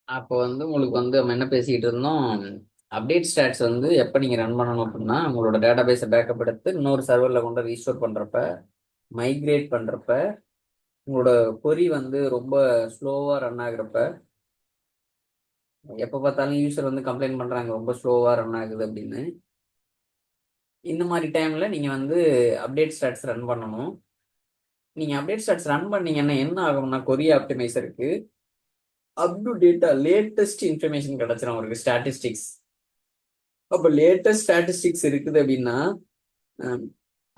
அப்போ வந்து உங்களுக்கு வந்து நம்ம என்ன பேசிக்கிட்டு இருந்தோம். அப்டேட் ஸ்டாட்ஸ் வந்து எப்போ நீங்கள் ரன் பண்ணணும் அப்படின்னா, உங்களோட டேட்டாபேஸை பேக்கப் எடுத்து இன்னொரு சர்வரில் கொண்டு ரீஸ்டோர் பண்ணுறப்ப, மைக்ரேட் பண்ணுறப்ப, உங்களோட கொரி வந்து ரொம்ப ஸ்லோவாக ரன் ஆகுறப்ப, எப்போ பார்த்தாலும் யூசர் வந்து கம்ப்ளைண்ட் பண்ணுறாங்க ரொம்ப ஸ்லோவாக ரன் ஆகுது அப்படின்னு. இந்த மாதிரி டைமில் நீங்கள் வந்து அப்டேட் ஸ்டாட்ஸ் ரன் பண்ணணும். நீங்கள் அப்டேட் ஸ்டாட்ஸ் ரன் பண்ணீங்கன்னா என்ன ஆகும்னா, கொரி ஆப்டிமைசருக்கு up to date latest information கிடச்சிரும் அவருக்கு ஸ்டாட்டிஸ்டிக்ஸ். அப்போ லேட்டஸ்ட் ஸ்டாட்டிஸ்டிக்ஸ் இருக்குது அப்படின்னா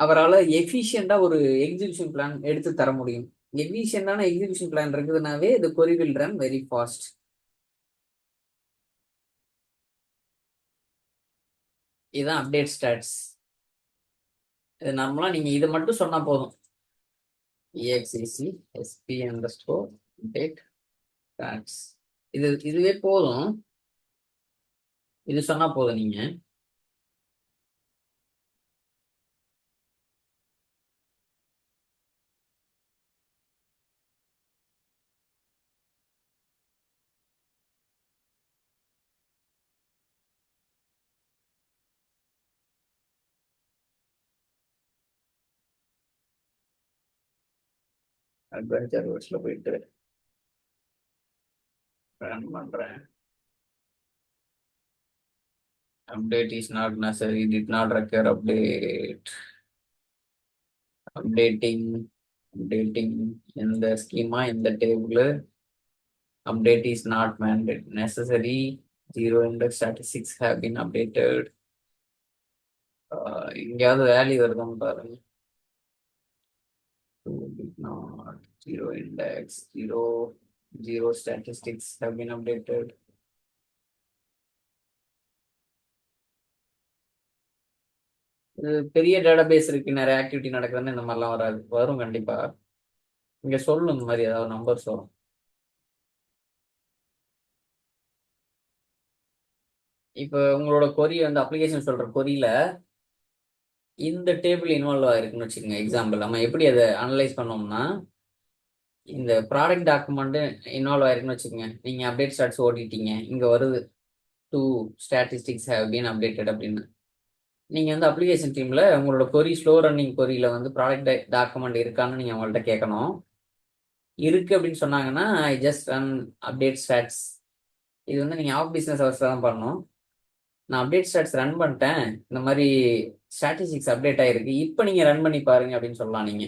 அவரால் எஃபிஷியண்டாக ஒரு எக்ஸிகியூஷன் பிளான் எடுத்து தர முடியும். எஃபிஷியண்டான எக்ஸிகியூஷன் பிளான் இருக்குதுனாவே இது கொரி வில் ரன் வெரி ஃபாஸ்ட். இதுதான் அப்டேட் ஸ்டாட்ஸ். இது நார்மலாக நீங்கள் இதை மட்டும் சொன்னால் போதும். exec sp underscore update stats. இதுவே போதும். இது சொன்னா போதும். நீங்க அட்வென்ச்சர் வேர்ட்ஸ்ல போயிட்டு ரன் பண்றேன். update is not necessary, did not require update. updating in the schema in the table. Update is not mandate necessary. Zero index statistics have been updated. இங்கேயாவது value வருதான்னு பாருங்க. Did not, zero index, zero statistics have been updated. பெரிய database இருக்கு, நிறைய activity நடக்குதுன்னு இந்த மாதிரிலாம் வராது. வரும் கண்டிப்பா. இங்க சொல்லணும் இந்த மாதிரி ஏதாவது நம்பர்ஸ் வரும். இப்போ உங்களோட கொரி வந்து அப்ளிகேஷன் சொல்ற கொரியில இந்த டேபிள் இன்வால்வ் ஆயிருக்குன்னு வச்சுக்கோங்க. எக்ஸாம்பிள் நம்ம எப்படி அதை அனலைஸ் பண்ணோம்னா, இந்த ப்ராடக்ட் டாக்குமெண்ட் இன்வால்வ் ஆயிருக்குன்னு வச்சுக்கோங்க. நீங்க அப்டேட் ஸ்டாட்ஸ் ஓட்டிட்டீங்க, இங்க வருது to statistics have been updated அப்படின்னு. நீங்க வந்து அப்ளிகேஷன் டீம்ல உங்களோட கொரி ஸ்லோ ரன்னிங் கொரியில வந்து ப்ராடக்ட் டாக்குமெண்ட் இருக்கான்னு நீங்க அவங்கள்ட்ட கேட்கணும். இருக்கு அப்படின்னு சொன்னாங்கன்னா I just run update stats. இது வந்து நீங்க ஆஃப் பிசினஸ் ஹவர்ஸ்ல தான் பண்ணணும். நான் அப்டேட் ஸ்டாட்ஸ் ரன் பண்ணிட்டேன், இந்த மாதிரி ஸ்டாட்டிஸ்டிக்ஸ் அப்டேட் ஆயிருக்கு, இப்போ நீங்க ரன் பண்ணி பாருங்க அப்படின்னு சொல்லலாம். நீங்க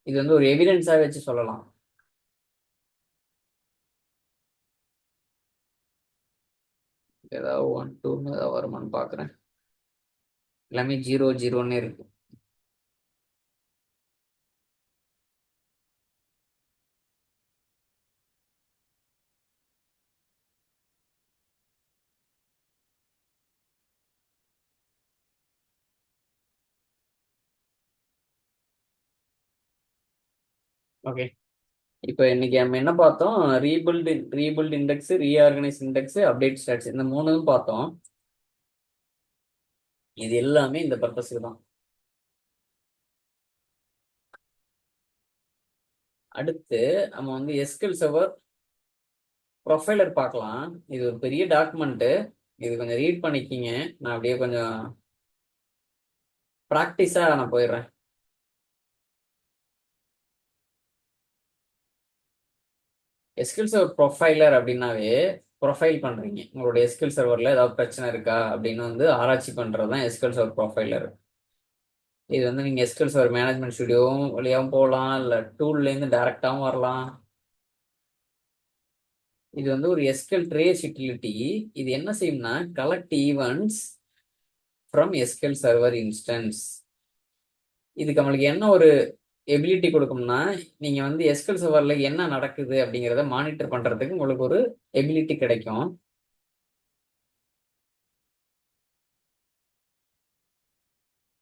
இது வந்து ஒரு எவிடன்ஸா வச்சு சொல்லலாம். ஏதாவது 1 2 ஏதாவது வருமானு பாக்குறேன். எல்லாமே 0 0ன்னு இருக்கு. ஓகே, இப்போ இன்னைக்கு நம்ம என்ன பார்த்தோம்? Rebuild index, reorganise index, update stats, இந்த மூணும் பார்த்தோம். இது எல்லாமே இந்த பர்பஸ்க்கு தான். அடுத்து நம்ம வந்து எஸ்கியூஎல் சர்வர் ப்ரொஃபைலர் பார்க்கலாம். இது ஒரு பெரிய டாக்குமெண்ட். இது கொஞ்சம் ரீட் பண்ணிக்கிங்க. நான் அப்படியே கொஞ்சம் ப்ராக்டிஸா நான் போயிடுறேன். எஸ்கியூஎல் சர்வர் ப்ரொஃபைலர் அப்படின்னாவே ப்ரொஃபைல் பண்றீங்க. உங்களோட எஸ்கியூஎல் சர்வர்ல ஏதாவது பிரச்சனை இருக்கா அப்படின்னு வந்து ஆராய்ச்சி பண்றது தான் எஸ்கியூஎல் சர்வர் ப்ரொஃபைலர். இது வந்து நீங்க எஸ்கியூஎல் சர்வர் மேனேஜ்மெண்ட் ஸ்டுடியோவும் வழியாகவும் போகலாம், இல்லை டூல்ல இருந்து டைரக்டாகவும் வரலாம். இது வந்து ஒரு எஸ்கியூஎல் ட்ரேஸ் யூட்டிலிட்டி. இது என்ன செய்யும்னா collect events from SQL server instance. இதுக்கு நம்மளுக்கு என்ன ஒரு எபிலிட்டி கொடுக்கும்னா, நீங்க வந்து எஸ்கியூஎல் சர்வர்ல என்ன நடக்குது அப்படிங்கிறத மானிட்டர் பண்றதுக்கு உங்களுக்கு ஒரு எபிலிட்டி கிடைக்கும்.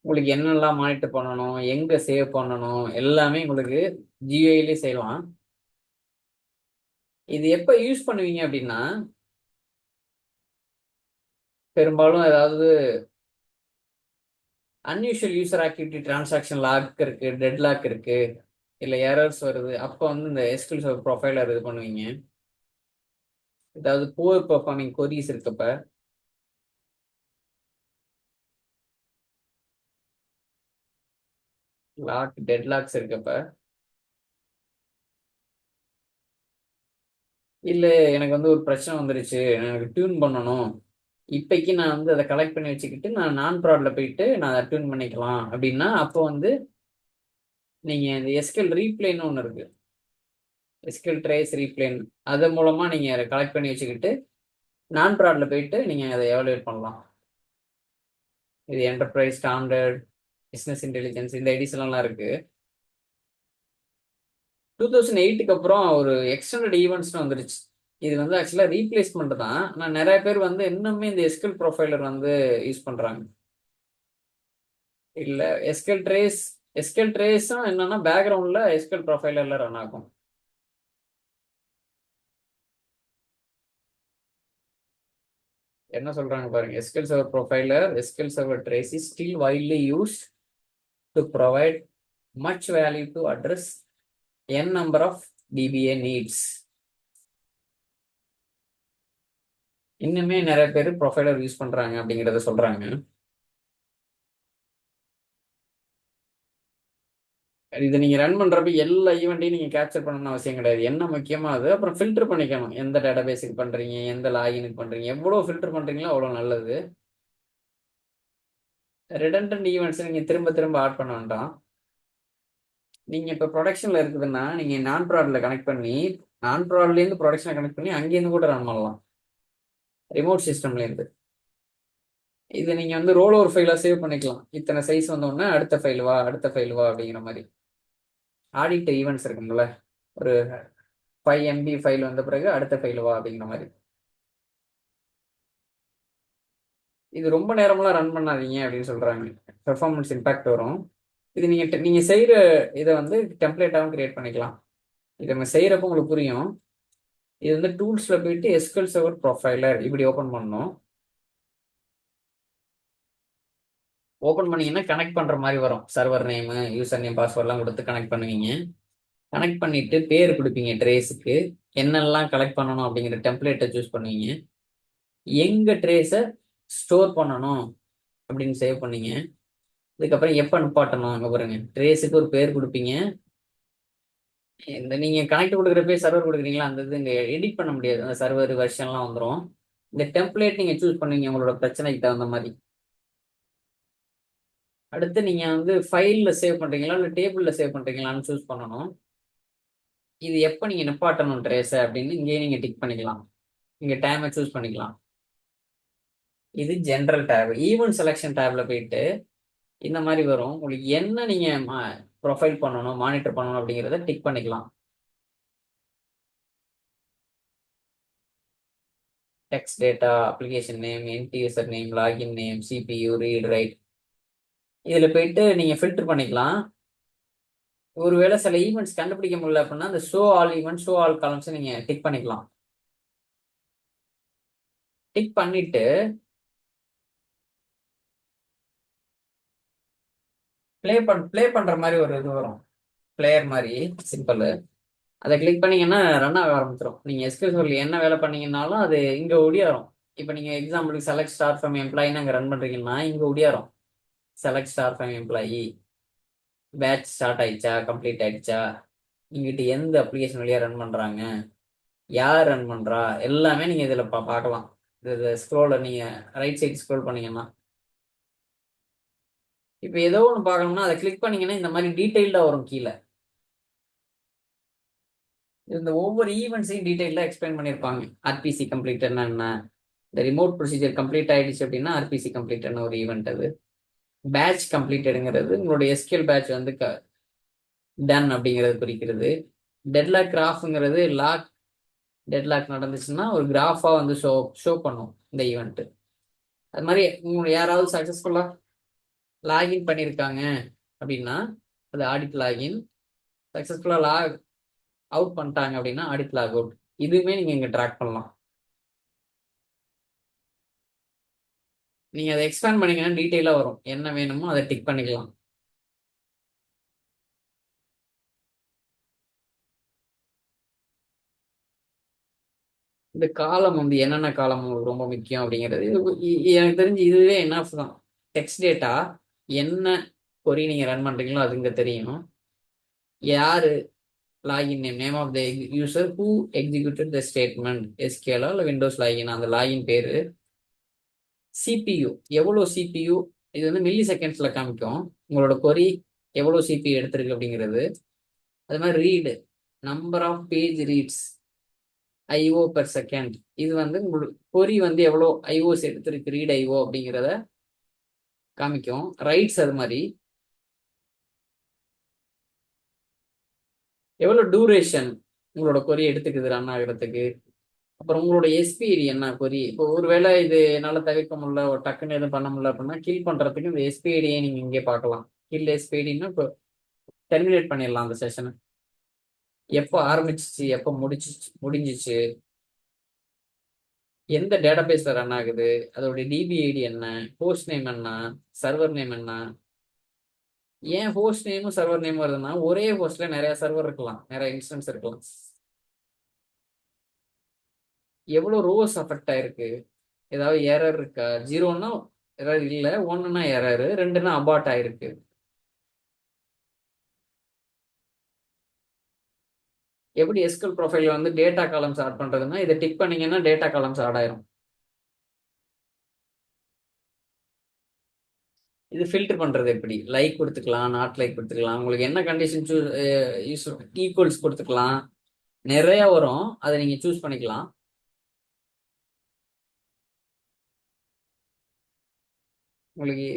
உங்களுக்கு என்னெல்லாம் மானிட்டர் பண்ணணும், எங்க சேவ் பண்ணணும், எல்லாமே உங்களுக்கு ஜியூஐலே செய்யலாம். இது எப்ப யூஸ் பண்ணுவீங்க அப்படின்னா, பெரும்பாலும் ஏதாவது unusual user activity transaction lock இருக்கு, டெட் லாக் இருக்கு, இல்லை எரர்ஸ் வருது, அப்போ வந்து இந்த எஸ்கியூஎல் சர்வர் ப்ரொஃபைலர் இது பண்ணுவீங்க. ஏதாவது புவர் பெர்ஃபார்மிங் கொரிஸ் இருக்கப்ப, டெட்லாக்ஸ் இருக்கப்ப, இல்ல எனக்கு வந்து ஒரு பிரச்சனை வந்துருச்சு, எனக்கு டியூன் பண்ணணும், இப்பைக்கு நான் வந்து அதை கலெக்ட் பண்ணி வச்சுக்கிட்டு நான் நான் போயிட்டு நான் அதை டியூன் பண்ணிக்கலாம் அப்படின்னா, அப்போ வந்து நீங்க இந்த எஸ்கெல் ரீப்ளேன்னு ஒன்று இருக்கு, எஸ்கெல் ட்ரேஸ் ரீப்ளேன், அது மூலமா நீங்க அதை கலெக்ட் பண்ணி வச்சுக்கிட்டு நான் போயிட்டு நீங்க அதை எவாலுவேட் பண்ணலாம். இது என்டர்பிரைஸ் ஸ்டாண்டர்ட், பிஸ்னஸ் இன்டெலிஜென்ஸ், இந்த எடிஷன்லாம் இருக்கு. 2008க்கு அப்புறம் ஒரு எக்ஸ்டெண்டட் ஈவெண்ட்ஸ்னு வந்துருச்சு. இது வந்து ஆக்சுவலா ரீப்ளேஸ்மெண்ட் தான். ஆனால் நிறைய பேர் வந்து இன்னுமே இந்த எஸ்கெல் ப்ரொஃபைலர் வந்து யூஸ் பண்றாங்க. இல்ல, எஸ்கெல் ட்ரேஸும் என்னன்னா பேக்ரவுண்ட்ல எஸ்கெல் ப்ரொஃபைலர்ல ரன் ஆகும். என்ன சொல்றாங்க பாருங்க, SQL server profiler, SQL server trace is still widely use to provide much value to address n number of DBA needs. இன்னுமே நிறைய பேர் ப்ரொஃபைலர் யூஸ் பண்றாங்க அப்படிங்கறத சொல்றாங்க. இதை நீங்க ரன் பண்றப்ப எல்லா ஈவெண்ட்டையும் நீங்க கேப்சர் பண்ணணும்னு அவசியம் கிடையாது. என்ன முக்கியமா அது அப்புறம் ஃபில்டர் பண்ணிக்கணும். எந்த டேட்டாபேஸுக்கு பண்றீங்க, எந்த லாகினுக்கு பண்றீங்க, எவ்வளவு ஃபில்டர் பண்றீங்களோ அவ்வளவு நல்லது. ரிடண்டன்ட் ஈவெண்ட்ஸ் நீங்க திரும்ப திரும்ப ஆட் பண்ண வேண்டாம். நீங்க இப்ப ப்ரொடக்ஷன்ல இருக்குதுன்னா நீங்க நான் கனெக்ட் பண்ணி, நான் இருந்து ப்ரொடக்ஷனை கனெக்ட் பண்ணி அங்கேருந்து கூட ரன் பண்ணலாம், ரிமோட் சிஸ்டம்ல இருந்து. இது நீங்க வந்து ரோல் ஓவர் ஃபைலா சேவ் பண்ணிக்கலாம். இத்தனை சைஸ் வந்தோடனே அடுத்த ஃபைல் வா, அடுத்த ஃபைல் வா அப்படிங்கிற மாதிரி. ஆடிட் ஈவெண்ட்ஸ் இருக்குங்கள, ஒரு 5 MB ஃபைல் வந்த பிறகு அடுத்த ஃபைல் வா அப்படிங்கிற மாதிரி. இது ரொம்ப நேரமெல்லாம் ரன் பண்ணாதீங்க அப்படின்னு சொல்றாங்க, பெர்ஃபார்மன்ஸ் இம்பாக்ட் வரும். இது நீங்க செய்யற இதை வந்து டெம்ப்ளேட்டாகவும் கிரியேட் பண்ணிக்கலாம். இதை நம்ம செய்யறப்ப உங்களுக்கு புரியும். இது வந்து டூல்ஸ்ல போயிட்டு எஸ்கெல் சர்வர் ப்ரொஃபைலர் இப்படி ஓப்பன் பண்ணணும். ஓப்பன் பண்ணீங்கன்னா கனெக்ட் பண்ற மாதிரி வரும். சர்வர் நேம், யூசர் நேம், பாஸ்வேர்ட்லாம் கொடுத்து கனெக்ட் பண்ணுவீங்க. கனெக்ட் பண்ணிட்டு பேர் கொடுப்பீங்க ட்ரேஸுக்கு, என்னெல்லாம் கலெக்ட் பண்ணணும் அப்படிங்கிற டெம்ப்ளேட்டை சூஸ் பண்ணுவீங்க. எங்க ட்ரேஸை ஸ்டோர் பண்ணணும் அப்படின்னு சேவ் பண்ணீங்க. இதுக்கப்புறம் எப்போ நிப்பாட்டணும் அங்கே பாருங்க, ட்ரேஸுக்கு ஒரு பேர் கொடுப்பீங்க. இந்த நீங்க கனெக்ட் கொடுக்குற பேர் சர்வர் கொடுக்குறீங்களா, அந்த இது இங்கே எடிட் பண்ண முடியாது, அந்த சர்வர் வெர்ஷன்லாம் வந்துடும். இந்த டெம்ப்ளேட் நீங்க சூஸ் பண்ணுவீங்க உங்களோட பிரச்சனைக்கு தகுந்த மாதிரி. அடுத்து நீங்க வந்து ஃபைல்ல சேவ் பண்றீங்களா இல்லை டேபிள்ல சேவ் பண்றீங்களான்னு சூஸ் பண்ணணும். இது எப்போ நீங்க நிப்பாட்டணும் ட்ரேஸை அப்படின்னு இங்கேயே நீங்க டிக் பண்ணிக்கலாம். இங்க டைமை சூஸ் பண்ணிக்கலாம். இது ஜென்ரல் டேப். ஈவென்ட் செலெக்ஷன் டேப்ல போயிட்டு இந்த மாதிரி வரும். உங்களுக்கு என்ன நீங்க ப்ரொஃபைல் பண்ணணும், மானிட்டர் பண்ணணும் அப்படிங்கிறத டிக் பண்ணிக்கலாம். Text data, application name, end user name, login name, CPU, read write, இதுல போயிட்டு நீங்க ஃபில்டர் பண்ணிக்கலாம். ஒருவேளை சில ஈவெண்ட்ஸ் கண்டுபிடிக்க முடியல அப்படின்னா அந்த show all event, show all columns நீங்க டிக் பண்ணிக்கலாம். டிக் பண்ணிட்டு ப்ளே பண்ற மாதிரி ஒரு இது வரும், பிளேயர் மாதிரி சிம்பிள். அதை கிளிக் பண்ணீங்கன்னா ரன் ஆக ஆரம்பிச்சிடும். நீங்க எஸ்கியூஸ் சொல்லி என்ன வேலை பண்ணீங்கன்னாலும் அது இங்க ஒடியாரும். இப்போ நீங்க எக்ஸாம்பிளுக்கு செலக்ட் ஸ்டார் ஃப்ரம் எம்ப்ளாயின்னு அங்கே ரன் பண்றீங்கன்னா இங்க ஒடியாரும், select star from employee, batch start ஆயிடுச்சா, கம்ப்ளீட் ஆயிடுச்சா, இங்கிட்டு எந்த அப்ளிகேஷன் வழியா ரன் பண்றாங்க, யார் ரன் பண்றா, எல்லாமே நீங்க இதுல பார்க்கலாம். இது ஸ்க்ரோல நீங்க ரைட் சைடு ஸ்க்ரோல் பண்ணீங்கன்னா இப்போ ஏதோ ஒன்று பார்க்கணும்னா அதை கிளிக் பண்ணீங்கன்னா இந்த மாதிரி டீட்டெயில்டா வரும் கீழே. இந்த ஒவ்வொரு ஈவெண்ட்ஸையும் டீட்டெயிலாக எக்ஸ்பிளைன் பண்ணியிருப்பாங்க. ஆர்பிசி கம்ப்ளீட்னா என்ன, இந்த ரிமோட் ப்ரொசீஜர் கம்ப்ளீட் ஆயிடுச்சு அப்படின்னா ஆர்பிசி கம்ப்ளீட்னு ஒரு ஈவெண்ட். அது பேட்ச் கம்ப்ளீட்டடுங்கிறது உங்களுடைய எஸ்கியூஎல் பேட்ச் வந்து டன் அப்படிங்கிறது குறிக்கிறது. டெட்லாக் கிராஃப்ங்கிறது லாக், டெட்லாக் நடந்துச்சுன்னா ஒரு கிராஃபா வந்து ஷோ பண்ணும் இந்த ஈவெண்ட். அது மாதிரி உங்களுக்கு யாராவது சக்ஸஸ்ஃபுல்லா லாகின் பண்ணியிருக்காங்க அப்படின்னா அது ஆடிட் லாகின், சக்ஸஸ்ஃபுல்லா லாக் அவுட் பண்ணிட்டாங்க அப்படின்னா ஆடிட் லாக் அவுட். இதுவுமே நீங்க இங்க ட்ராக் பண்ணலாம். நீங்க அதை எக்ஸ்பேண்ட் பண்ணீங்கன்னா டீட்டெயிலா வரும், என்ன வேணுமோ அதை டிக் பண்ணிக்கலாம். இந்த காலம் வந்து என்னென்ன காலம் உங்களுக்கு ரொம்ப முக்கியம் அப்படிங்கிறது எனக்கு தெரிஞ்சு இதுவே என்ன தான். டெக்ஸ்ட் டேட்டா என்ன கொரி நீங்க ரன் பண்றீங்களோ அது இங்க தெரியும். யாரு login name of the user who executed the statement எஸ்கேலா இல்லை விண்டோஸ் லாகின் அந்த லாகின் பேரு. சிபியு எவ்வளோ சிபியு, இது வந்து மில்லி செகண்ட்ஸ்ல காமிக்கும் உங்களோட கொரி எவ்வளோ சிபியு எடுத்திருக்கு அப்படிங்கிறது. அது மாதிரி read number of page reads IO per second, இது வந்து உங்களுக்கு கொரி வந்து எவ்வளோ ஐஓஸ் எடுத்திருக்கு ரீட் ஐஓ அப்படிங்கிறத காமிக்கும். ரைட்ஸ் அது மாதிரி எவ்வளோ டூரேஷன் உங்களோட கொரி எடுத்துக்குது ரன் ஆகிறதுக்கு. அப்புறம் உங்களோட எஸ்பிஐடி என்ன கொரி, இப்போ ஒருவேளை இது என்னால் தவிர்க்க முடியல ஒரு டக்குன்னு எதுவும் பண்ண முடியல அப்படின்னா கில் பண்ணுறதுக்கு இந்த எஸ்பிஐடியை நீங்கள் இங்கே பார்க்கலாம். கில் எஸ்பிஐடின்னா இப்போ டெர்மினேட் பண்ணிடலாம் அந்த செஷனை. எப்போ ஆரம்பிச்சிச்சு எப்போ முடிஞ்சிச்சு, எந்த டேட்டா பேஸ்ல ரன் ஆகுது, அதோடைய டிபிஐடி என்ன, ஹோஸ்ட் நேம் என்ன, சர்வர் நேம் என்ன. ஏன் ஹோஸ்ட் நேமும் சர்வர் நேம் வருதுன்னா ஒரே ஹோஸ்ட்ல நிறைய சர்வர் இருக்கலாம், நிறைய இன்ஸ்டன்ஸ் இருக்கலாம். எவ்வளவு ரோஸ் அஃபெக்ட் ஆயிருக்கு, ஏதாவது எரர் இருக்கா, ஜீரோன்னா எரர் இல்லை, ஒன்னுனா எரர், ரெண்டுன்னா அபார்ட் ஆயிருக்கு. எப்படி எஸ்கல் ப்ரொஃபைல வந்து டேட்டா காலம்ஸ் ஆட் பண்றதுன்னா இதை டிக் பண்ணீங்கன்னா டேட்டா காலம்ஸ் ஆட் ஆயிரும். இது ஃபில்டர் பண்றது எப்படி, லைக் கொடுத்துக்கலாம், நாட் லைக் கொடுத்துக்கலாம், உங்களுக்கு என்ன கண்டிஷன் சூஸ் ஈக்குவல்ஸ் கொடுத்துக்கலாம், நிறைய வரும், அதை நீங்க சூஸ் பண்ணிக்கலாம். உங்களுக்கு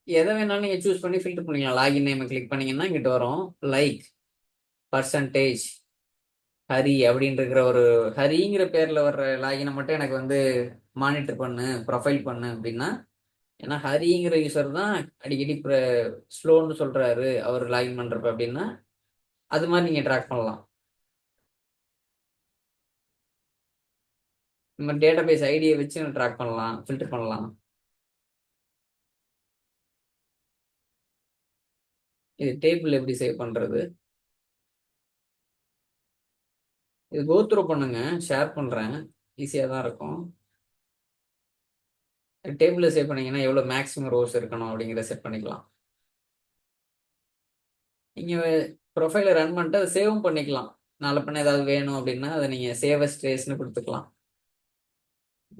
எதை வேணாலும் நீங்க சூஸ் பண்ணி ஃபில்டர் பண்ணிக்கலாம். லாகின் நேம் கிளிக் பண்ணீங்கன்னா இங்கிட்ட வரும் லைக், பர்சன்டேஜ், ஹரி அப்படின்னு இருக்கிற ஒரு ஹரிங்கிற பேர்ல வர்ற லாகினை மட்டும் எனக்கு வந்து மானிட்டர் பண்ணு, ப்ரொஃபைல் பண்ணு அப்படின்னா. ஏன்னா ஹரிங்கிற யூசர் தான் அடிக்கடி ஸ்லோன்னு சொல்றாரு அவர் லாகின் பண்றப்ப அப்படின்னா அது மாதிரி நீங்க ட்ராக் பண்ணலாம். நம்ம டேட்டா பேஸ் ஐடியை வச்சு ட்ராக் பண்ணலாம், ஃபில்டர் பண்ணலாம். இது டேபிள் எப்படி சேவ் பண்றது, இது கோத்ரூ பண்ணுங்க, ஷேர் பண்றேன், ஈஸியா தான் இருக்கும். டேபிள்ல சேவ் பண்ணீங்கன்னா எவ்வளவு மேக்ஸிமம் ரோஸ் இருக்கணும் அப்படிங்கிறத செட் பண்ணிக்கலாம். நீங்க ப்ரொஃபைல ரன் பண்ணிட்டு அதை சேவும் பண்ணிக்கலாம். நாளை பண்ண ஏதாவது வேணும் அப்படின்னா அதை நீங்க சேவஸ் ட்ரேஸ்னு கொடுத்துக்கலாம்.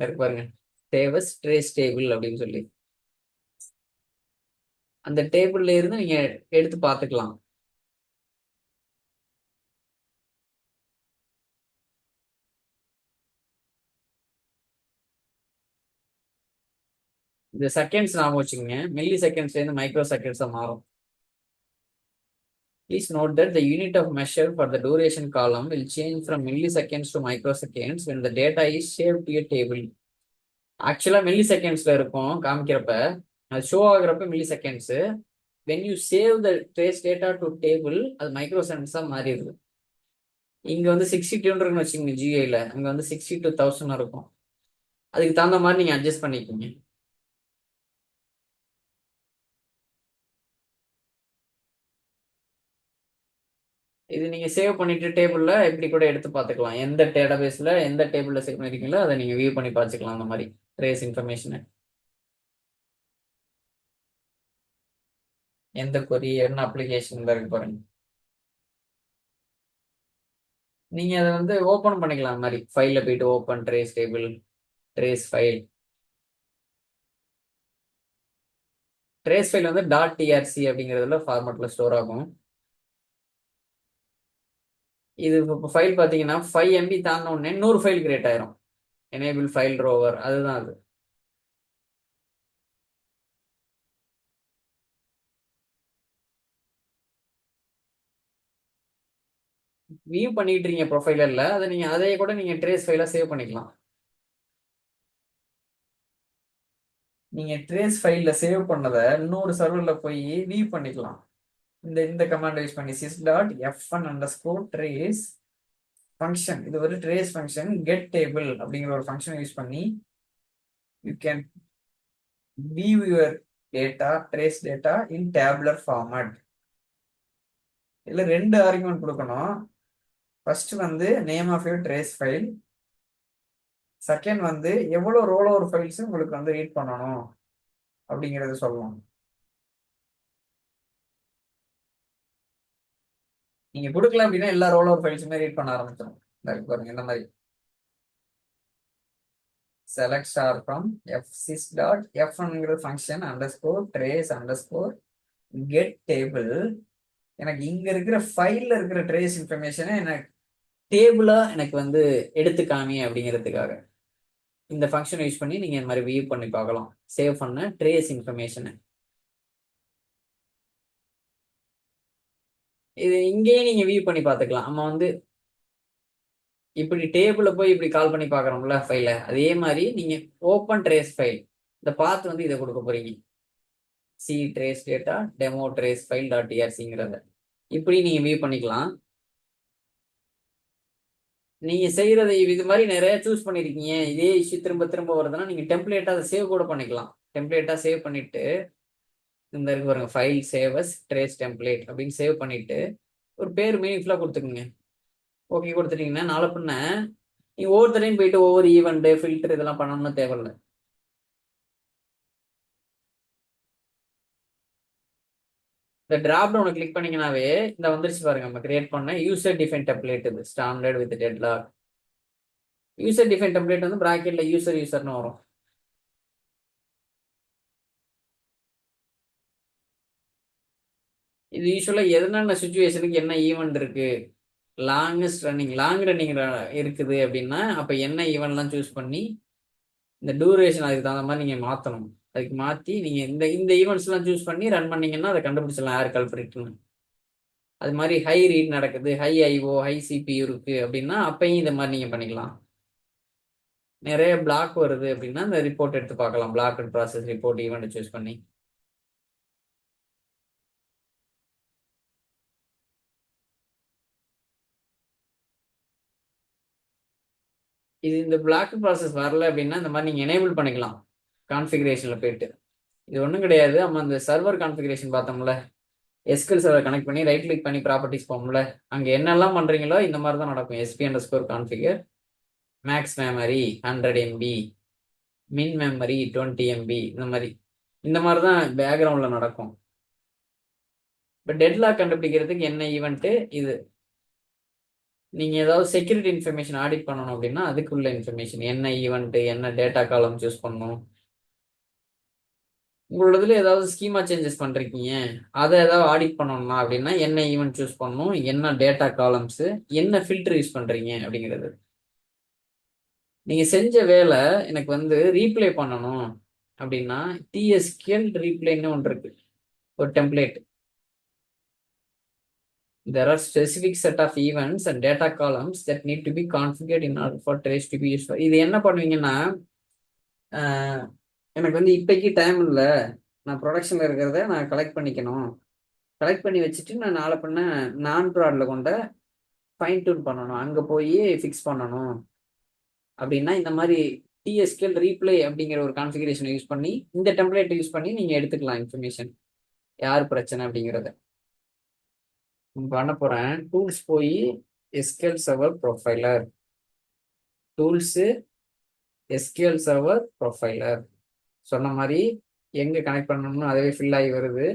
இருக்கு பாருங்க, சேவஸ் ட்ரேஸ் டேபிள் அப்படின்னு சொல்லி அந்த டேபிள்ல இருந்து நீங்க எடுத்து பார்த்துக்கலாம். இந்த செகண்ட்ஸ் ஞாபகம் வச்சுக்கோங்க, மில்லி செகண்ட்ஸ்ல இருந்து மைக்ரோ செகண்ட்ஸா மாறும். Please note that the unit of measure for the duration column will change from milliseconds to microseconds when the data is saved to a table. ஆக்சுவலா மில்லி செகண்ட்ஸ்ல இருக்கும் காமிக்கிறப்ப, அது ஷோ ஆகுறப்ப milliseconds. When you save the trace data to table அது மைக்ரோ செகண்ட்ஸா மாறிடுது. இங்க வந்து 62 இருக்குன்னு வச்சுக்கோங்க ஜிஐல, அங்க வந்து 62,000 இருக்கும். அதுக்கு தகுந்த மாதிரி நீங்க அட்ஜஸ்ட் பண்ணிக்கோங்க. இது நீங்க சேவ் பண்ணிட்டு டேபிள்ல இப்படி கூட எடுத்து பார்த்துக்கலாம். எந்த டேட்டாபேஸ்ல எந்த டேபிள்ல சேவ் பண்ணிருக்கீங்களோ அதை நீங்க வியூ பண்ணி பார்த்துக்கலாம். அந்த மாதிரி ட்ரேஸ் இன்ஃபர்மேஷன், எந்த கொரி என்ன அப்ளிகேஷன் இருக்கு பாருங்க. நீங்க அதை வந்து ஓபன் பண்ணிக்கலாம். அந்த மாதிரி ஃபைல்ல போயிட்டு open trace table, trace file. Trace file வந்து டாட் டிஆர்சி அப்படிங்கிறதுல ஃபார்மேட்ல ஸ்டோர் ஆகும். இது இப்போ ஃபைல் பார்த்தீங்கன்னா 5 MB தாண்டின உடனே 100 ஃபைல் கிரியேட் ஆயிரும். எனேபிள் ஃபைல் ரோவர், அதுதான் அது. வியூ பண்ணிட்டு இருக்கீங்க ப்ரொஃபைலர்ல, அதை நீங்க அதையே கூட நீங்க ட்ரேஸ் ஃபைலா சேவ் பண்ணிக்கலாம். நீங்க ட்ரேஸ் ஃபைல்ல சேவ் பண்ணதை இன்னொரு சர்வர்ல போய் வியூ பண்ணிக்கலாம். இந்த இந்த கமாண்ட் யூஸ் பண்ணி sys.f1_trace ஃபங்க்ஷன், இது ஒரு ட்ரேஸ் ஃபங்க்ஷன் கெட் டேபிள் அப்படிங்கிற ஒரு ஃபங்க்ஷன் யூஸ் பண்ணி you can view your data, trace data in tabular format. இதுல 2 ஆர்குமெண்ட் கொடுக்கணும். ஃபர்ஸ்ட் வந்து name of your trace file, second வந்து எவ்வளோ ரோல் ஓவர் ஃபைல்ஸ் உங்களுக்கு வந்து ரீட் பண்ணணும் அப்படிங்கிறது சொல்லணும். நீங்க கொடுக்கல அப்படின்னா எல்லா ரோல் ஓவர் ஃபைல்ஸுமே ரீட் பண்ண ஆரம்பிச்சிடும். பாருங்க இந்த மாதிரி select star from fsys dot fங்கிறது function underscore trace underscore get table. எனக்கு இங்க இருக்கிற ஃபைல்ல இருக்கிற ட்ரேஸ் இன்ஃபர்மேஷனை எனக்கு டேபிளா எனக்கு வந்து எடுத்து காமி அப்படிங்கிறதுக்காக இந்த ஃபங்க்ஷன் யூஸ் பண்ணி நீங்க இந்த மாதிரி வியூ பண்ணி பார்க்கலாம். சேவ் பண்ண ட்ரேஸ் இன்ஃபர்மேஷனை இது இங்கேயே நீங்க வியூ பண்ணி பார்த்துக்கலாம். நம்ம வந்து இப்படி டேபிள போய் இப்படி கால் பண்ணி பார்க்குறோம்ல ஃபைலை, அதே மாதிரி நீங்க ஓப்பன் ட்ரேஸ் ஃபைல் இந்த பாத் வந்து இதை கொடுக்க போறீங்க. C trace data demo trace file dot டிஆர்சிங்கிறத இப்படி நீங்க வியூ பண்ணிக்கலாம். நீங்க செய்யறதை இது மாதிரி நிறைய சூஸ் பண்ணிருக்கீங்க, இதே இஷ்யூ திரும்ப திரும்ப வருதுன்னா நீங்க டெம்ப்ளேட்டா அதை சேவ் கூட பண்ணிக்கலாம். டெம்ப்ளேட்டா சேவ் பண்ணிட்டு இந்த இருக்கு பாருங்க ஃபைல் சேவஸ் ட்ரேஸ் டெம்ப்ளேட் அப்படின்னு சேவ் பண்ணிட்டு ஒரு பேர் மீனிங்ஃபுல்லா கொடுத்துக்குங்க. ஓகே கொடுத்துட்டீங்கன்னா நாளை பின்ன நீங்க ஒவ்வொருத்தரையும் போயிட்டு ஒவ்வொரு ஈவெண்ட் ஃபில்டர் இதெல்லாம் பண்ணணும்னு தேவையில்லை. இந்த டிராப் டவுனை கிளிக் பண்ணீங்கன்னாவே இந்த வந்துருச்சு பாருங்க நம்ம கிரியேட் பண்ண யூசர் டிஃபைன் டெம்ப்ளேட். இது standard with deadlock. User define template வந்து பிராக்கெட்ல யூசர்னு வரும். இது யூஸ்வலா எதனால சுச்சுவேஷனுக்கு என்ன ஈவெண்ட் இருக்கு, லாங் ரன்னிங் இருக்குது அப்படின்னா அப்ப என்ன ஈவெண்ட்லாம் சூஸ் பண்ணி இந்த டூரேஷன் அதுக்கு தகுந்த மாதிரி நீங்க மாத்தணும். அதுக்கு மாத்தி நீங்க இந்த இந்த ஈவெண்ட்ஸ் எல்லாம் சூஸ் பண்ணி ரன் பண்ணீங்கன்னா அதை கண்டுபிடிச்சலாம் யார் கல்பிரிட்னு. அது மாதிரி ஹை ரீட் நடக்குது, ஹை ஐஓ ஹை சிபியூ இருக்கு அப்படின்னா அப்பயும் இந்த மாதிரி நீங்க பண்ணிக்கலாம். நிறைய பிளாக் வருது அப்படின்னா இந்த ரிப்போர்ட் எடுத்து பார்க்கலாம். Block process report event choose பண்ணி இது இந்த பிளாக் ப்ராசஸ் வரல அப்படின்னா இந்த மாதிரி நீங்க எனேபிள் பண்ணிக்கலாம். கான்ஃபிகரேஷன்ல போயிட்டு இது ஒன்றும் கிடையாது. நம்ம அந்த சர்வர் கான்ஃபிகரேஷன் பார்த்தோம்ல, எஸ்கியூஎல் சர்வர் கனெக்ட் பண்ணி ரைட் கிளிக் பண்ணி ப்ராப்பர்ட்டிஸ் போகும்ல, அங்கே என்னெல்லாம் பண்றீங்களோ இந்த மாதிரி தான் நடக்கும். SP underscore configure max memory 100 MB min memory 20 MB இந்த மாதிரி தான் பேக்ரவுண்ட்ல நடக்கும். இப்போ டெட்லாக் கண்டுபிடிக்கிறதுக்கு என்ன ஈவெண்ட்டு இது, நீங்க ஏதாவது செக்யூரிட்டி இன்ஃபர்மேஷன் ஆடிட் பண்ணணும் அப்படின்னா அதுக்குள்ள இன்ஃபர்மேஷன் என்ன ஈவெண்ட் என்ன டேட்டா காலம் சூஸ் பண்ணணும். உங்களதுல ஏதாவது ஸ்கீமா சேஞ்சஸ் பண்றீங்க அதை ஏதாவது ஆடிட் பண்ணணும்னா அப்படின்னா என்ன ஈவெண்ட் சூஸ் பண்ணணும், என்ன டேட்டா காலம்ஸ், என்ன ஃபில்டர் யூஸ் பண்றீங்க அப்படிங்கிறது. நீங்க செஞ்ச வேலை எனக்கு வந்து ரீப்ளே பண்ணணும் அப்படின்னா டிஎஸ்கியூஎல் ரீப்ளேன்னு ஒன்று இருக்கு, ஒரு template. There are specific set of events and data columns that need to be configured in order for trace to be useful. இது என்ன பண்ணுவீங்கன்னா எனக்கு வந்து இப்போக்கி டைம் இல்லை, நான் ப்ரொடக்ஷனில் இருக்கிறத நான் கலெக்ட் பண்ணிக்கணும், கலெக்ட் பண்ணி வச்சுட்டு நான் நாளை பண்ண நான் ப்ராடில் கொண்ட ஃபைன் டியூன் பண்ணணும், அங்கே போய் ஃபிக்ஸ் பண்ணணும் அப்படின்னா இந்த மாதிரி டிஎஸ்கியூஎல் ரீப்ளே அப்படிங்கிற ஒரு கான்ஃபிகரேஷனை யூஸ் பண்ணி இந்த டெம்ப்ளேட் யூஸ் பண்ணி நீங்கள் எடுத்துக்கலாம் இன்ஃபர்மேஷன் யார் பிரச்சனை அப்படிங்கிறத. பண்ண போகிறேன் டூல்ஸ் போய் SQL server profiler tools SQL server profiler சொன்ன மாதிரி எங்கே கனெக்ட் பண்ணணும்னு அதுவே ஃபில் ஆகி வருது.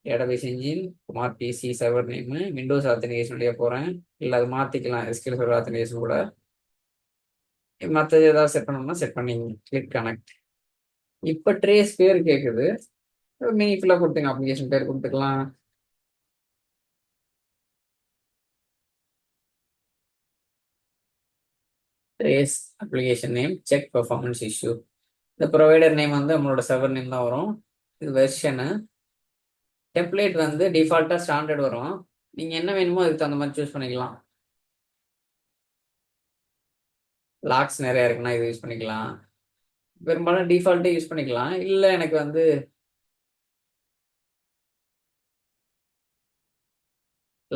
Database engine Kumar PC server name Windows ஆத்தன்டிகேஷனுடைய போகிறேன், இல்லை அது மாற்றிக்கலாம் எஸ்கியூஎல் சர்வர் ஆத்தன்டிகேஷன் கூட. மற்றது ஏதாவது செட் பண்ணணும்னா செட் பண்ணி கிளிக் கனெக்ட். இப்போ ட்ரேஸ் பேர் கேட்குது, மீனிங்ஃபுல்லாக கொடுத்துங்க, அப்ளிகேஷன் பேர் கொடுத்துக்கலாம். Trace application name check performance issue. இந்த ப்ரொவைடர் நேம் வந்து நம்மளோட சர்வர் நேம் தான் வரும். இது வெர்ஷனு. டெம்ப்ளேட் வந்து டிஃபால்ட்டாக ஸ்டாண்டர்ட் வரும், நீங்கள் என்ன வேணுமோ அதுக்கு தகுந்த மாதிரி சூஸ் பண்ணிக்கலாம். லாக்ஸ் நிறையா இருக்குன்னா இது யூஸ் பண்ணிக்கலாம், பெரும்பாலும் டிஃபால்ட்டே யூஸ் பண்ணிக்கலாம். இல்லை எனக்கு வந்து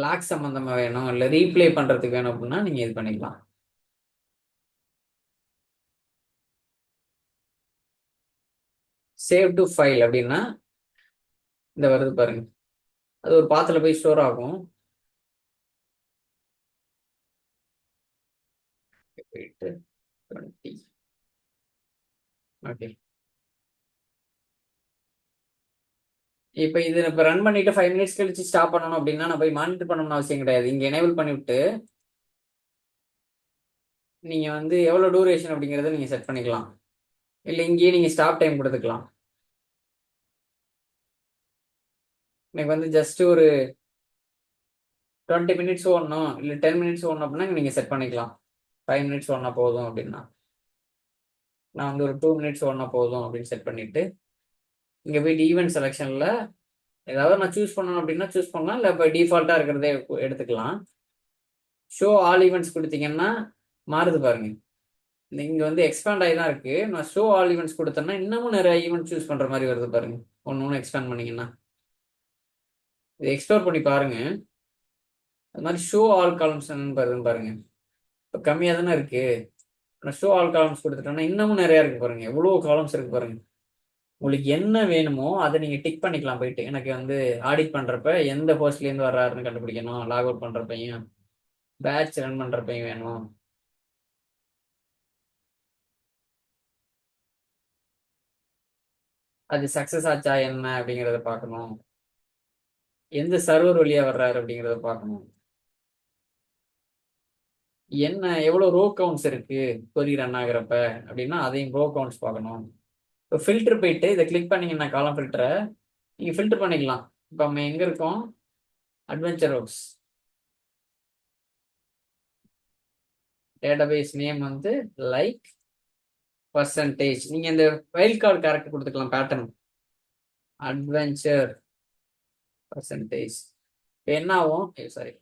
லாக் சம்மந்தமாக வேணும் இல்லை ரீப்ளே பண்ணுறதுக்கு வேணும் அப்படின்னா நீங்கள் இது பண்ணிக்கலாம். சேவ் டு ஃபைல் அப்படின்னா இந்த வருது பாருங்க, அது ஒரு பாத்தில் போய் ஸ்டோர் ஆகும். போயிட்டு 20. ஓகே. இப்போ இது இப்போ ரன் பண்ணிட்டு 5 மினிட்ஸ் கழிச்சு ஸ்டாப் பண்ணணும் அப்படின்னா நான் போய் மானிட்டர் பண்ணணும்னு அவசியம் கிடையாது. இங்கே எனேபிள் பண்ணிவிட்டு நீங்கள் வந்து எவ்வளோ டூரேஷன் அப்படிங்கிறத நீங்கள் செட் பண்ணிக்கலாம். இல்லை இங்கேயே நீங்கள் ஸ்டாப் டைம் கொடுத்துக்கலாம். எனக்கு வந்து ஜஸ்ட் ஒரு 20 மினிட்ஸ் ஓடணும் இல்லை 10 மினிட்ஸ் ஓடணும் அப்படின்னா நீங்கள் செட் பண்ணிக்கலாம். 5 மினிட்ஸ் ஓடனா போதும் அப்படின்னா நான் வந்து ஒரு 2 மினிட்ஸ் ஓடனா போதும் அப்படின்னு செட் பண்ணிவிட்டு இங்கே போயிட்டு ஈவெண்ட் செலெக்ஷனில் ஏதாவது நான் சூஸ் பண்ணணும் அப்படின்னா சூஸ் பண்ணலாம். இல்லை இப்போ டிஃபால்ட்டாக இருக்கிறதே எடுத்துக்கலாம். ஷோ ஆல் ஈவெண்ட்ஸ் கொடுத்தீங்கன்னா மாறுது பாருங்க. இங்கே வந்து எக்ஸ்பேண்ட் ஆகி தான் இருக்குது. நான் ஷோ ஆல் ஈவெண்ட்ஸ் கொடுத்தேன்னா இன்னமும் நிறைய ஈவெண்ட் சூஸ் பண்ணுற மாதிரி வருது பாருங்க. ஒன்று எக்ஸ்பேண்ட் பண்ணிங்கன்னா இதை எக்ஸ்ப்ளோர் பண்ணி பாருங்க. அது மாதிரி ஷோ ஆல் காலம்ஸ் வருதுன்னு பாருங்க. இப்போ கம்மியாக தானே இருக்குது. நான் ஷோ ஆல் காலம்ஸ் கொடுத்துட்டேன்னா இன்னமும் நிறையா இருக்குது பாருங்க. எவ்வளோ காலம்ஸ் இருக்குது பாருங்க. உங்களுக்கு என்ன வேணுமோ அதை நீங்கள் டிக் பண்ணிக்கலாம். போயிட்டு எனக்கு வந்து ஆடிட் பண்ணுறப்ப எந்த போஸ்ட்லேருந்து வர்றாருன்னு கண்டுபிடிக்கணும். லாக் அவுட் பண்ணுறப்பையும் பேட்ச் ரன் பண்ணுறப்பையும் வேணும். அது சக்ஸஸ் ஆச்சா என்ன அப்படிங்கிறத பார்க்கணும். எந்த சர்வர் வழியா வர்றாரு அப்படிங்கிறத பார்க்கணும். என்ன எவ்வளோ ரோ கவுண்ட்ஸ் இருக்கு கொரி ரன் ஆகுறப்ப அப்படின்னா அதையும் ரோ கவுண்ட்ஸ் பார்க்கணும். இப்போ ஃபில்டர் போயிட்டு இதை கிளிக் பண்ணீங்கன்னா காலம் ஃபில்டரை நீங்கள் ஃபில்டர் பண்ணிக்கலாம். இப்போ நம்ம எங்கே இருக்கோம்? Adventure works. டேட்டாபேஸ் நேம் வந்து லைக் பர்சன்டேஜ். நீங்கள் இந்த வைல்ட் கார்டு கேரக்டர் கொடுத்துக்கலாம். Pattern adventure percentage. இப்போ என்ன ஆகும்? சாரி,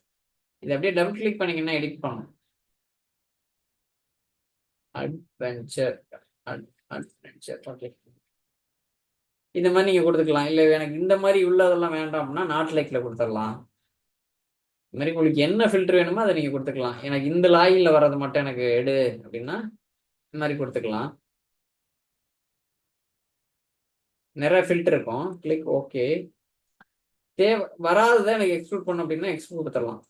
இதை அப்படியே டபுள் கிளிக் பண்ணீங்கன்னா எடிட் பண்ணணும். Adventure adventure. ஓகே, இந்த மாதிரி நீங்கள் கொடுத்துக்கலாம். இல்லை எனக்கு இந்த மாதிரி உள்ளதெல்லாம் வேண்டாம் அப்படின்னா நாட் லைக்கில் கொடுத்துடலாம். இந்த மாதிரி உங்களுக்கு என்ன ஃபில்டர் வேணுமோ அதை நீங்கள் கொடுத்துக்கலாம். எனக்கு இந்த லாகின்ல வர்றது மட்டும் எனக்கு எடு அப்படின்னா இந்த மாதிரி கொடுத்துக்கலாம். நிறைய ஃபில்டர் இருக்கும். Click okay. தேவை வராததை எனக்கு எக்ஸ்க்ளூட் பண்ணணும் அப்படின்னா எக்ஸ்க்ளூட் கொடுத்துடலாம்.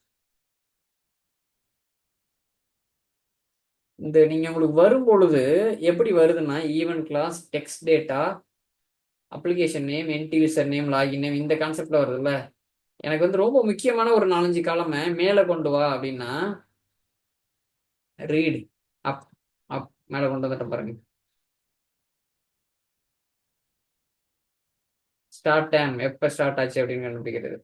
இந்த நீங்கள் உங்களுக்கு வரும் பொழுது எப்படி வருதுன்னா event class, text data, application name, end user name, login name, இந்த கான்செப்ட்ல வருதுல்ல. எனக்கு வந்து ரொம்ப முக்கியமான ஒரு 4-5 காலமை மேலே கொண்டு வா அப்படின்னா ரீட் அப் அப் மேலே கொண்டு வந்துட்டு பாருங்க. ஸ்டார்ட் டைம் எப்போ ஸ்டார்ட் ஆச்சு அப்படின்னு கண்டுபிடிக்கிறது.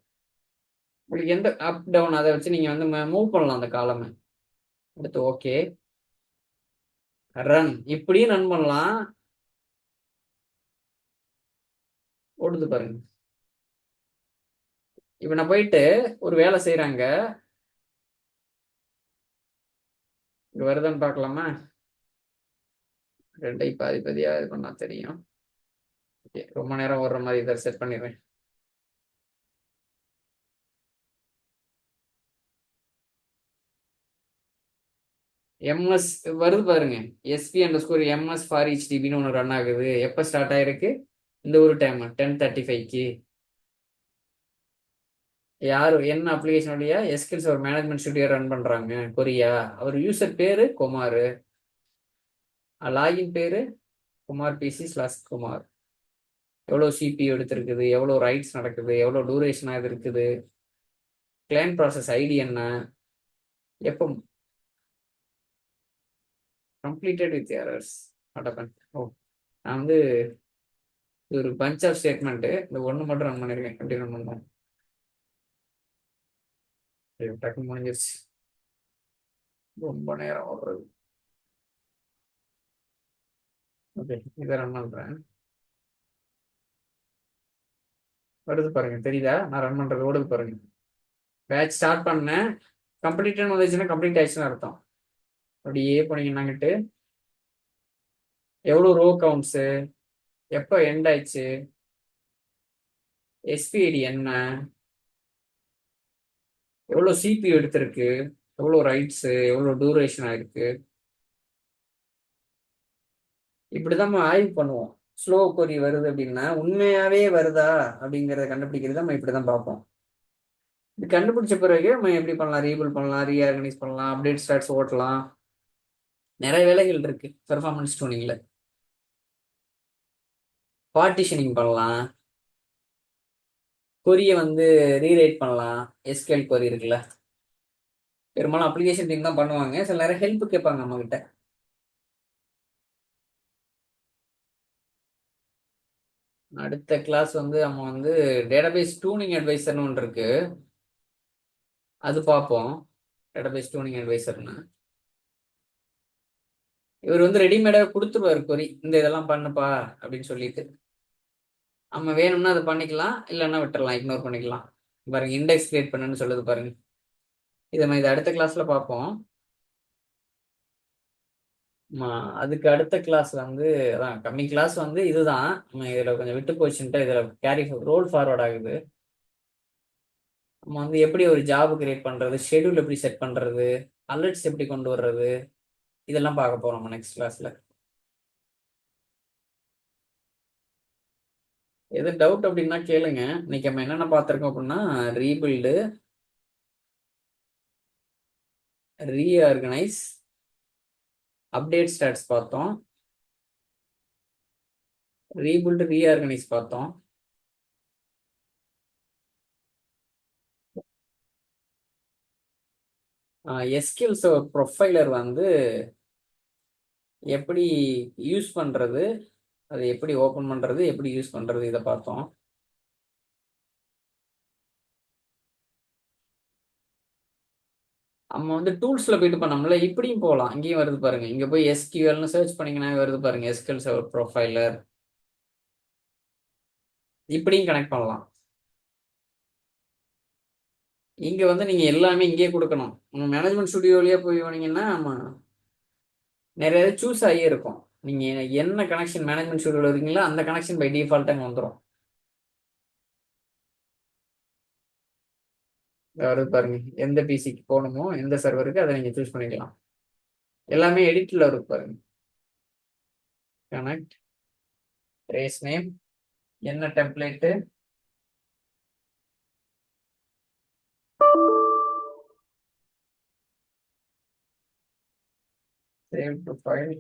உங்களுக்கு எந்த அப் டவுன் அதை வச்சு நீங்கள் வந்து மூவ் பண்ணலாம் அந்த காலமை. அடுத்து ஓகே ரன், இப்படியும் ரன் பண்ணலாம். ஓடுது பாருங்க. இப்போ நான் போயிட்டு ஒரு வேலை செய்கிறாங்க, இங்கே வருதான்னு பார்க்கலாமா? ரெண்டை பாதிப்பதியாக இது பண்ணா தெரியும். ஓகே, ரொம்ப நேரம் ஓடுற மாதிரி இதை செட் பண்ணிடுறேன். எம்எஸ் வருது பாருங்க. SP_MS ஃபார் ஈச் டிபின்னு ஒன்று ரன் ஆகுது. எப்போ ஸ்டார்ட் ஆயிருக்கு? இந்த ஒரு டைம் 10:35க்கு. யார் என்ன அப்ளிகேஷனுடைய எஸ்கில்ஸ் ஒரு மேனேஜ்மெண்ட் ஸ்டுடியோ ரன் பண்ணுறாங்க கொரியா. அவர் யூசர் பேர் குமார், லாகின் பேர் குமார் PC/குமார். எவ்வளோ CPU எடுத்திருக்குது, எவ்வளோ ரைட்ஸ் நடக்குது, எவ்வளோ டூரேஷனாக இது இருக்குது, கிளைண்ட் ப்ராசஸ் ஐடி என்ன, எப்போ கம்ப்ளீட்டட் வித் எரர்ஸ். ஓ, நான் வந்து இது ஒரு பஞ்ச் ஆஃப் ஸ்டேட்மெண்ட்டு. இந்த ஒன்று மட்டும் ரன் பண்ணியிருக்கேன். எப்படி ரன் பண்ணோம்? டக்குன்னு முடிஞ்சிருச்சு. ரொம்ப நேரம் ஓடுறது. ஓகே, இதை ரன் பண்ணுறேன். வருது பாருங்க, தெரியுதா? நான் ரன் பண்ணுறது ஓடுது பாருங்க. பேட்ச் ஸ்டார்ட் பண்ணேன், கம்ப்ளீட்னு வந்துச்சுன்னா கம்ப்ளீட் ஆயிடுச்சுன்னு அர்த்தம். அப்படியே போனீங்கன்னாங்கிட்டு எவ்வளோ ரோ கவுண்ட்ஸு, எப்போ எண்ட் ஆயிடுச்சு, SPID என்ன, எவ்வளோ CPU எடுத்திருக்கு, எவ்வளோ ரைட்ஸு, எவ்வளோ டூரேஷன் ஆயிருக்கு. இப்படிதான் நம்ம ஆய்வு பண்ணுவோம். ஸ்லோ கொரி வருது அப்படின்னா உண்மையாவே வருதா அப்படிங்கிறத கண்டுபிடிக்கிறது நம்ம இப்படிதான் பார்ப்போம். இது கண்டுபிடிச்ச பிறகு நம்ம எப்படி பண்ணலாம்? ரீபில் பண்ணலாம், ரீஆர்கனைஸ் பண்ணலாம், அப்டேட் ஸ்டாட்ஸ் ஓட்டலாம். நிறைய வேலைகள் இருக்கு பெர்ஃபார்மன்ஸ் டியூனிங்ல. பார்ட்டிஷனிங் பண்ணலாம், கொரியை வந்து ரீரைட் பண்ணலாம். எஸ்கியூஎல் கொரி இருக்குல்ல, பெரும்பாலும் அப்ளிகேஷன் டீம் தான் பண்ணுவாங்க. சில நேரம் ஹெல்ப் கேட்பாங்க நம்ம கிட்ட. அடுத்த கிளாஸ் வந்து நம்ம வந்து டேட்டாபேஸ் டூனிங் அட்வைசர்னு ஒன்று இருக்கு, அது பார்ப்போம். டேட்டாபேஸ் டூனிங் அட்வைசர்னு இவர் வந்து ரெடிமேடாக கொடுத்துருவாரு கொரி, இந்த இதெல்லாம் பண்ணுப்பா அப்படின்னு சொல்லிட்டு. நம்ம வேணும்னா அதை பண்ணிக்கலாம், இல்லைன்னா விட்டுறலாம், இக்னோர் பண்ணிக்கலாம். பாருங்க, இண்டெக்ஸ் கிரியேட் பண்ணுன்னு சொல்லுது பாருங்க. இதை நம்ம இதை அடுத்த கிளாஸ்ல பார்ப்போம். அதுக்கு அடுத்த கிளாஸ் வந்து அதான் கம்மிங் கிளாஸ் வந்து இதுதான். நம்ம இதில் கொஞ்சம் விட்டு போச்சுன்ட்டு இதில் கேரி ரோல் ஃபார்வர்ட் ஆகுது. நம்ம வந்து எப்படி ஒரு ஜாப் கிரியேட் பண்ணுறது, ஷெடியூல் எப்படி செட் பண்ணுறது, அலர்ட்ஸ் எப்படி கொண்டு வர்றது, இதெல்லாம் பார்க்க போகிறோம் நம்ம நெக்ஸ்ட் கிளாஸில். எது டவுட் அப்படின்னா கேளுங்க. இன்னைக்கு நம்ம என்னென்ன பார்த்துருக்கோம் அப்படின்னா, ரீபில்டு, ரீஆர்கனைஸ், அப்டேட் ஸ்டாட்ஸ் பார்த்தோம், ரீபில்டு ரீஆர்கனைஸ் பார்த்தோம், எஸ்கியூஎல் சர்வர் ப்ரொஃபைலர் வந்து எப்படி யூஸ் பண்ணுறது, அதை எப்படி ஓப்பன் பண்ணுறது, எப்படி யூஸ் பண்ணுறது, இதை பார்த்தோம். நம்ம வந்து டூல்ஸில் போயிட்டு பண்ணோம்ல, இப்படியும் போகலாம். இங்கேயும் வருது பாருங்க, இங்கே போய் எஸ்கியூஎல்னு சர்ச் பண்ணிங்கன்னா வருது பாருங்க, எஸ்கியூஎல் சர்வர் ப்ரொஃபைலர். இப்படியும் கனெக்ட் பண்ணலாம். இங்கே வந்து நீங்கள் எல்லாமே இங்கேயே கொடுக்கணும். உங்கள் மேனேஜ்மெண்ட் ஸ்டுடியோலேயே போய் போனீங்கன்னா நிறைய சூஸ் ஆகியே இருக்கும். நீங்கள் என்ன கனெக்ஷன் மேனேஜ்மெண்ட் ஸ்டுடியோவில் இருக்கீங்களோ அந்த கனெக்ஷன் பை டிஃபால்ட்டாக வந்துடும். வருது பாருங்க, எந்த பிசிக்கு போகணுமோ, எந்த சர்வருக்கு அதை நீங்கள் சூஸ் பண்ணிக்கலாம். எல்லாமே எடிட்டில் வருது பாருங்க. கனெக்ட், ரேஸ் நேம், என்ன டெம்ப்ளேட்டு, சேவ் டு ஃபைல்,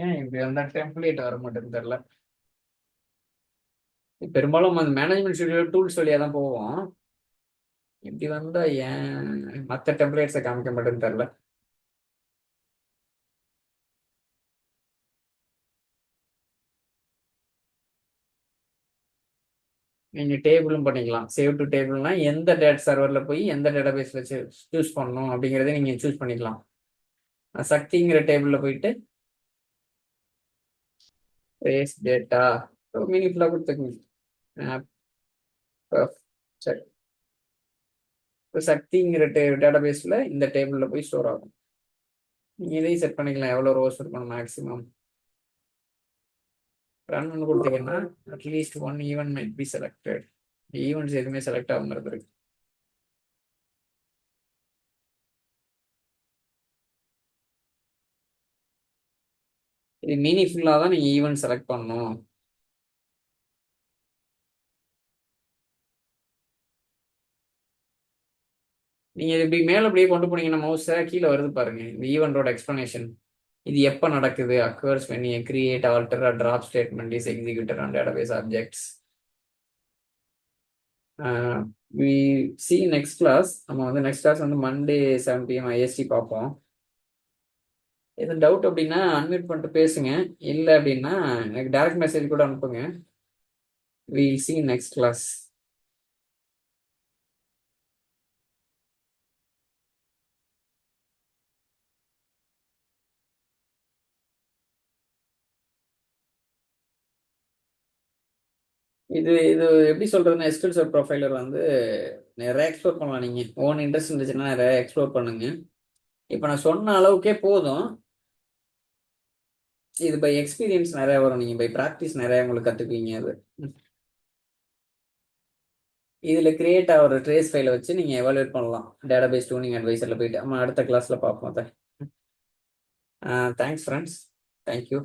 ஏன் இப்படி அந்த டெம்ப்ளேட் வர மாட்டேன்னு தெரியல. பெரும்பாலும் அந்த மேனேஜ்மெண்ட் ஸ்டுடியோ டூல்ஸ் வழியாக தான் போவோம். இப்படி வந்தா ஏன் மற்ற டெம்ப்ளேட்ஸை காமிக்க மாட்டேன்னு தெரியல. நீங்கள் டேபிளும் பண்ணிக்கலாம். சேவ் டு டேபிள்னா எந்த டேட் சர்வரில் போய் எந்த டேட்டாபேஸ் வச்சு சூஸ் பண்ணணும் அப்படிங்கிறத நீங்கள் சூஸ் பண்ணிக்கலாம். சக்திங்கிற டேபிளில் போயிட்டு ரேஸ் டேட்டா மீனிங்ஃபுல்லாக கொடுத்துக்கோங்க. சரி, சக்திங்கிற டேட்டாபேஸில் இந்த டேபிளில் போய் ஸ்டோர் ஆகும். நீங்கள் இதையும் செட் பண்ணிக்கலாம், எவ்வளோ ரோஸ் இருக்கணும் மேக்ஸிமம். ரன் கொடுத்தீங்கன்னா at least one event might be selected. Events எதுவுமே செலக்ட் ஆகுங்கிறது இருக்கு. இது மீனிங்ஃபுல்லாக தான் நீங்கள் ஈவெண்ட் செலக்ட் பண்ணணும். நீங்கள் இப்படி மேலே அப்படியே கொண்டு போனீங்கன்னா மவுஸை கீழே வருது பாருங்க, இந்த ஈவெண்டோட எக்ஸ்பிளனேஷன். இது எப்போ நடக்குது, occurs when a create, alter or drop statement is executed on database objects. we see next class. நம்ம வந்து நெக்ஸ்ட் கிளாஸ் வந்து மண்டே 7 PM IST பார்ப்போம். எதுவும் டவுட் அப்படின்னா அன்மியூட் பண்ணிட்டு பேசுங்க, இல்லை அப்படின்னா எனக்கு டைரக்ட் மெசேஜ் கூட அனுப்புங்க. we'll see next class. இது இது எப்படி சொல்றதுன்னா, எஸ்கியூஎல் சர்வர் ப்ரொஃபைலர் வந்து நிறைய எக்ஸ்ப்ளோர் பண்ணலாம். நீங்கள் ஓன் இன்ட்ரெஸ்ட் இருந்துச்சுன்னா நிறைய எக்ஸ்ப்ளோர் பண்ணுங்க. இப்போ நான் சொன்ன அளவுக்கே போதும். இது பை எக்ஸ்பீரியன்ஸ் நிறைய வரும், நீங்கள் பை ப்ராக்டிஸ் நிறைய உங்களுக்கு கற்றுக்குவீங்க. அது இதில் கிரியேட் ஆகிற ட்ரேஸ் ஃபைலை வச்சு நீங்கள் எவாலுவேட் பண்ணலாம். டேட்டாபேஸ் டூனிங் அட்வைசரில் போயிட்டு நம்ம அடுத்த கிளாஸில் பார்ப்போம் அதை. Thanks friends, thank you.